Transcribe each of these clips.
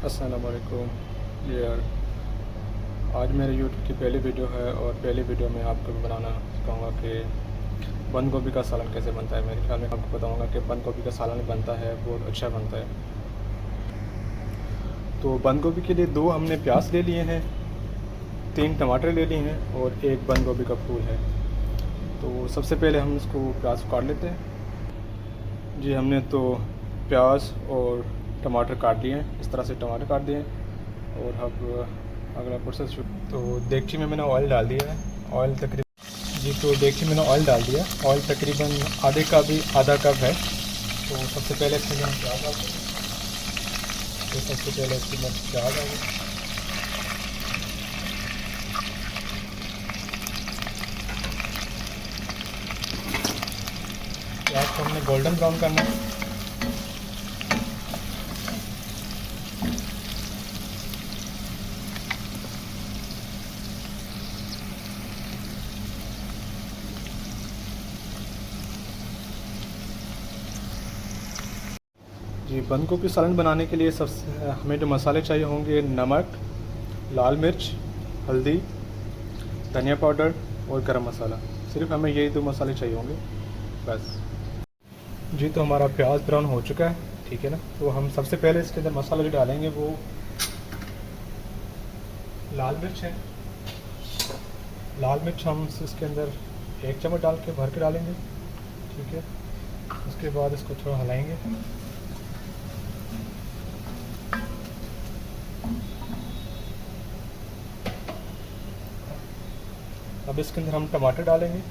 अस्सलाम वालेकुम यार। आज मेरे यूट्यूब की पहली वीडियो है और पहली वीडियो में आपको बनाना सिखाऊंगा कि बंद गोभी का सालन कैसे बनता है। मेरे ख्याल में आपको बताऊंगा कि बंद गोभी का सालन बनता है, बहुत अच्छा बनता है। तो बंद गोभी के लिए 2 हमने प्याज ले लिए हैं, 3 टमाटर ले लिए हैं और 1 बंद गोभी का फूल है। तो सबसे पहले हम इसको प्याज को काट लेते हैं। जी, हमने तो प्याज और टमाटर काट लिए हैं, इस तरह से टमाटर काट दिए हैं। और अब अगला प्रोसेस तो देगची में मैंने ऑयल डाल दिया है। ऑयल तकरीबन जी, तो देगची मैंने ऑयल डाल दिया। ऑयल तकरीबन आधा कप है। तो सबसे पहले इसके अंदर हम प्याज डालते हैं। तो सबसे पहले इसके अंदर प्याज डालें। प्याज को हमने गोल्डन ब्राउन करना है। जी, बंद गोभी सालन बनाने के लिए सबसे हमें जो मसाले चाहिए होंगे, नमक, लाल मिर्च, हल्दी, धनिया पाउडर और गरम मसाला। सिर्फ हमें यही 2 मसाले चाहिए होंगे बस। जी, तो हमारा प्याज ब्राउन हो चुका है, ठीक है ना। तो हम सबसे पहले इसके अंदर मसाला जो डालेंगे वो लाल मिर्च है। लाल मिर्च हम इसके अंदर 1 चम्मच डाल के भर के डालेंगे, ठीक है। उसके बाद इसको थोड़ा हिलाएंगे। अब इसके अंदर हम टमाटर डालेंगे।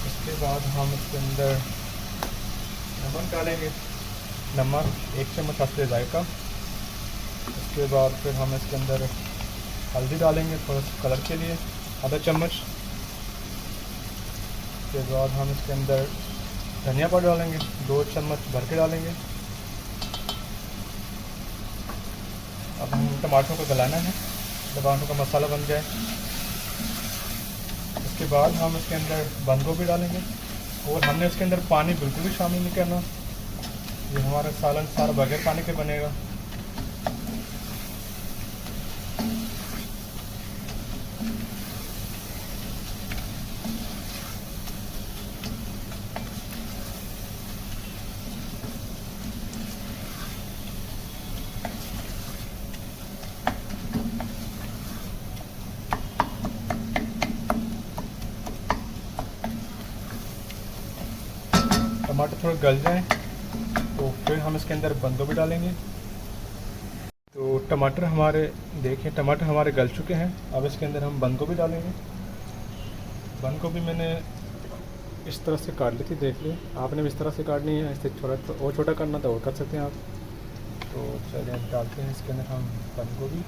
उसके बाद हम इसके अंदर नमक डालेंगे। नमक 1 चम्मच हंसते जायका। उसके बाद फिर हम इसके अंदर हल्दी डालेंगे थोड़ा सा कलर के लिए, आधा चम्मच। उसके बाद हम इसके अंदर धनिया पाउडर डालेंगे, 2 चम्मच भर के डालेंगे। अब हम टमाटरों को गलाना है, टमाटरों का मसाला बन जाए। उसके बाद हम इसके अंदर बंद गोभी डालेंगे और हमने इसके अंदर पानी बिल्कुल भी शामिल नहीं करना। ये हमारा सालन सारा बगैर पानी के बनेगा। टमाटर थोड़ा गल जाए तो फिर हम इसके अंदर बंद गोभी डालेंगे। तो टमाटर हमारे गल चुके हैं। अब इसके अंदर हम बंद गोभी डालेंगे। बंद गोभी मैंने इस तरह से काट ली थी, देख ली। आपने भी इस तरह से काटनी है, इससे छोटा तो और छोटा करना तो और कर सकते हैं आप। तो चलिए हम डालते हैं इसके अंदर हम बंद गोभी।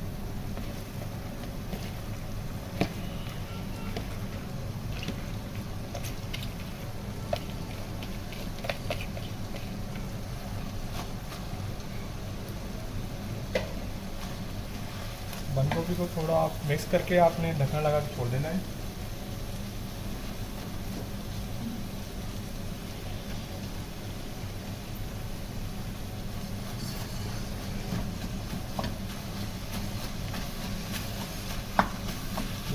बंद गोभी को थोड़ा आप मिक्स करके आपने ढक्कन लगा के छोड़ देना है।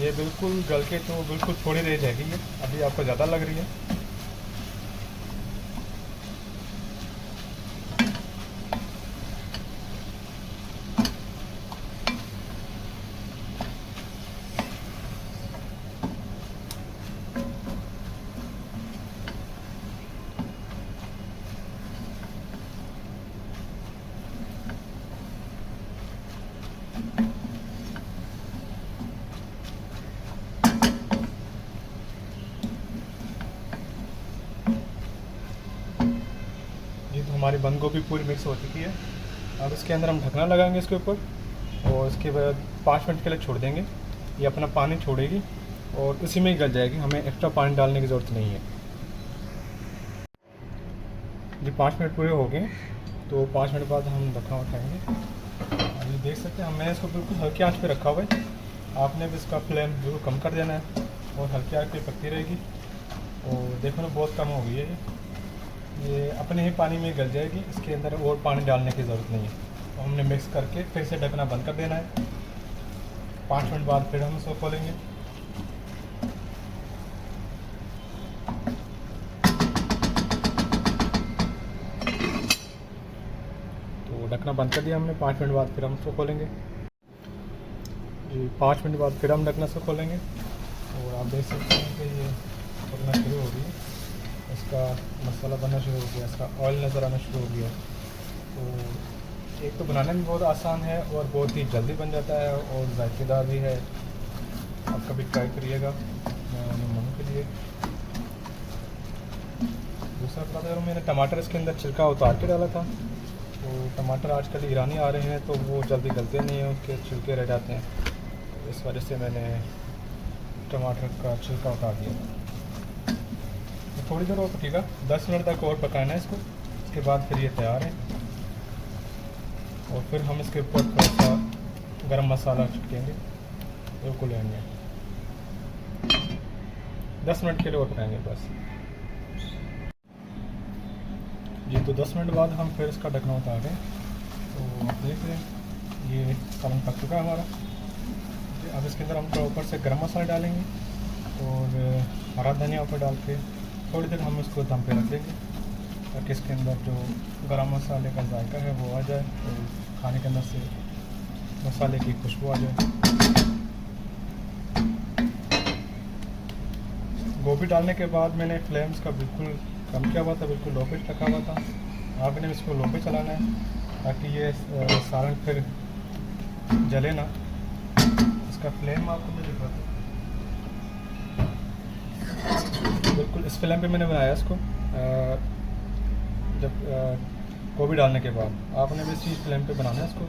ये बिल्कुल गल के तो बिल्कुल थोड़ी रह जाएगी, ये अभी आपको ज़्यादा लग रही है। हमारी बंद गोभी पूरी मिक्स हो चुकी है। अब इसके अंदर हम ढकना लगाएंगे इसके ऊपर। और उसके बाद 5 मिनट के लिए छोड़ देंगे। ये अपना पानी छोड़ेगी और उसी में ही गल जाएगी, हमें एक्स्ट्रा पानी डालने की ज़रूरत नहीं है। जी 5 मिनट पूरे हो गए, तो 5 मिनट बाद हम ढक्कन उठाएंगे। अभी देख सकते हैं मैंने इसको बिल्कुल हल्की आंच पे रखा हुआ है। आपने भी इसका फ्लेम बिल्कुल कम कर देना है और हल्की आंच पे पकती रहेगी। और देखो ना बहुत कम हो गई है ये अपने ही पानी में गल जाएगी, इसके अंदर और पानी डालने की ज़रूरत नहीं है। तो हमने मिक्स करके फिर से ढकना बंद कर देना है। 5 मिनट बाद फिर हम इसको खोलेंगे। तो ढकना बंद कर दिया हमने। 5 मिनट बाद फिर हम इसको खोलेंगे। जी 5 मिनट बाद फिर हम ढकना से खोलेंगे और आप देख सकते हैं कि ये बनना शुरू हो गई है, इसका मसाला बनना शुरू हो गया, इसका ऑयल नज़र आना शुरू हो गया। तो एक तो बनाने में बहुत आसान है और बहुत ही जल्दी बन जाता है और जायकेदार भी है। आप कभी ट्राई करिएगा मेहमानों के लिए। दूसरा बात अगर मैंने टमाटर इसके अंदर छिलका उतार के डाला था, तो टमाटर आजकल ईरानी आ रहे हैं तो वो जल्दी गलते नहीं हैं, उसके छिलके रह जाते हैं। इस वजह से मैंने टमाटर का छिलका उतार दिया। तो थोड़ी देर और पकेगा, 10 मिनट तक और पकाना है इसको। उसके बाद फिर ये तैयार है और फिर हम इसके ऊपर थोड़ा सा गरम मसाला छिड़केंगे, बिल्कुल लेंगे। 10 मिनट के लिए और पकाएंगे बस। जी तो 10 मिनट बाद हम फिर इसका ढक्कन उतार दें। तो देख रहे हैं ये सालन पक चुका है हमारा। अब इसके अंदर हम थोड़ा ऊपर से गरम मसाला डालेंगे और हरा धनिया ऊपर डाल के थोड़ी देर हम इसको दम पे रख देंगे, ताकि इसके अंदर जो गरम मसाले का जायका है वो आ जाए और खाने के अंदर से मसाले की खुशबू आ जाए। गोभी डालने के बाद मैंने फ्लेम्स का बिल्कुल कम किया हुआ था, बिल्कुल लो पे रखा हुआ था। आपने इसको लो पे चलाना है ताकि ये सालन फिर जले ना। इसका फ्लेम आपको मैं दिखाता हूँ, बिल्कुल इस फ्लेम पे मैंने बनाया इसको। जब गोभी डालने के बाद आपने भी इसी फ्लेम पे बनाना है इसको।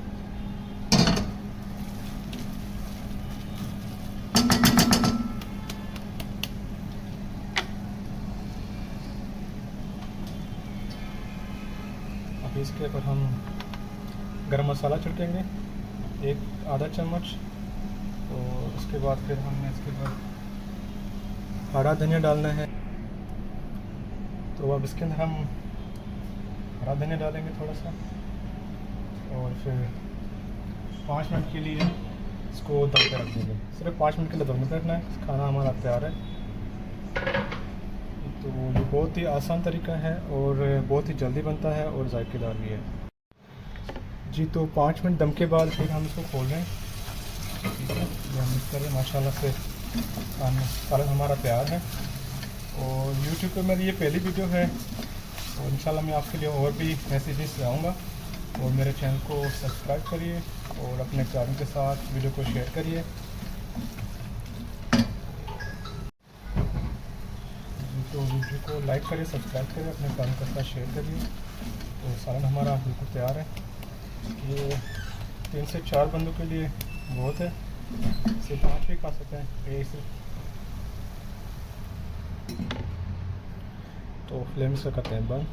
अब इसके ऊपर हम गरम मसाला छिड़केंगे, एक आधा चम्मच। और उसके बाद फिर हमने इसके ऊपर हरा धनिया डालना है। तो अब इसके अंदर हम हरा धनिया डालेंगे थोड़ा सा और फिर 5 मिनट के लिए इसको दम पे रख देंगे। सिर्फ 5 मिनट के लिए दम पे रखना है, खाना हमारा तैयार है। तो ये बहुत ही आसान तरीका है और बहुत ही जल्दी बनता है और जायकेदार भी है। जी तो 5 मिनट दम के बाद फिर हम इसको खोल रहे हैं। ठीक है, ये हम मिक्स करें। माशाल्लाह से सालन हमारा तैयार है। और यूट्यूब पे मेरी ये पहली वीडियो है और इंशाल्लाह मैं आपके लिए और भी ऐसी डिश लाऊंगा। और मेरे चैनल को सब्सक्राइब करिए और अपने प्यारों के साथ वीडियो को शेयर करिए। तो वीडियो को लाइक करिए, सब्सक्राइब करिए, अपने प्यारों के साथ शेयर करिए। तो सालन हमारा बिल्कुल तैयार है। ये 3 से 4 बंदों के लिए बहुत है, सिर्फ 5 भी खा सकते हैं एक से। तो फ्लेम से करते हैं बंद।